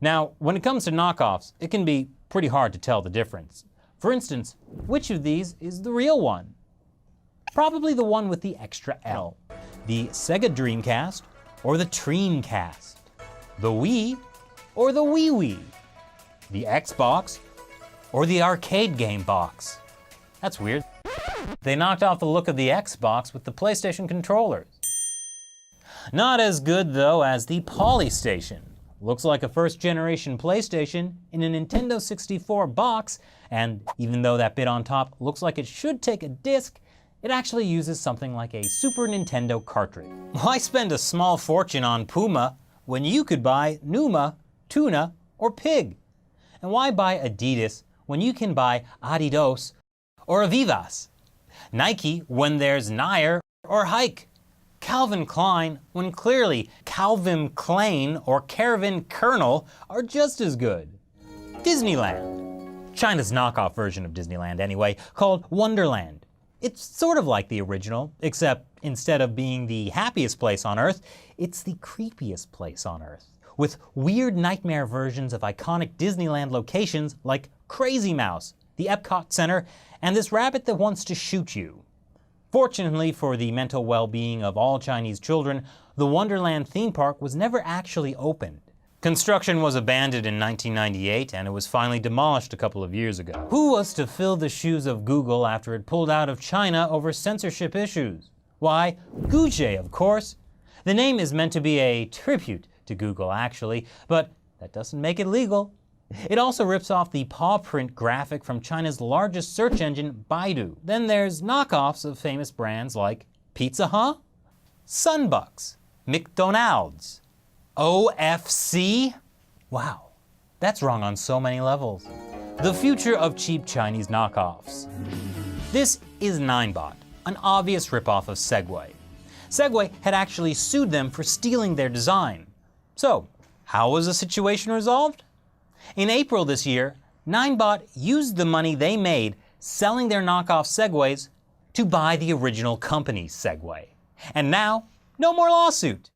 Now, when it comes to knockoffs, it can be pretty hard to tell the difference. For instance, which of these is the real one? Probably the one with the extra L. The Sega Dreamcast or the Dreamcast? The Wii or the Wii? The Xbox or the arcade game box? That's weird. They knocked off the look of the Xbox with the PlayStation controllers. Not as good though as the Polystation. Looks like a first-generation PlayStation in a Nintendo 64 box, and even though that bit on top looks like it should take a disc, it actually uses something like a Super Nintendo cartridge. Why spend a small fortune on Puma when you could buy Numa, Tuna, or Pig? And why buy Adidas when you can buy Adidas or Avivas? Nike when there's Nair or Hike? Calvin Klein when clearly Calvin Klein or Caravan Colonel are just as good. Disneyland. China's knockoff version of Disneyland anyway, called Wonderland. It's sort of like the original, except instead of being the happiest place on Earth, it's the creepiest place on Earth, with weird nightmare versions of iconic Disneyland locations like Crazy Mouse, the Epcot Center, and this rabbit that wants to shoot you. Fortunately for the mental well-being of all Chinese children, the Wonderland theme park was never actually opened. Construction was abandoned in 1998 and it was finally demolished a couple of years ago. Who was to fill the shoes of Google after it pulled out of China over censorship issues? Why, Goujet, of course. The name is meant to be a tribute to Google actually, but that doesn't make it legal. It also rips off the paw print graphic from China's largest search engine, Baidu. Then there's knockoffs of famous brands like Pizza Hut, Sunbucks, McDonald's, OFC. Wow, that's wrong on so many levels. The future of cheap Chinese knockoffs. This is Ninebot, an obvious ripoff of Segway. Segway had actually sued them for stealing their design. So, how was the situation resolved? In April this year, Ninebot used the money they made selling their knockoff Segways to buy the original company's Segway. And now, no more lawsuit.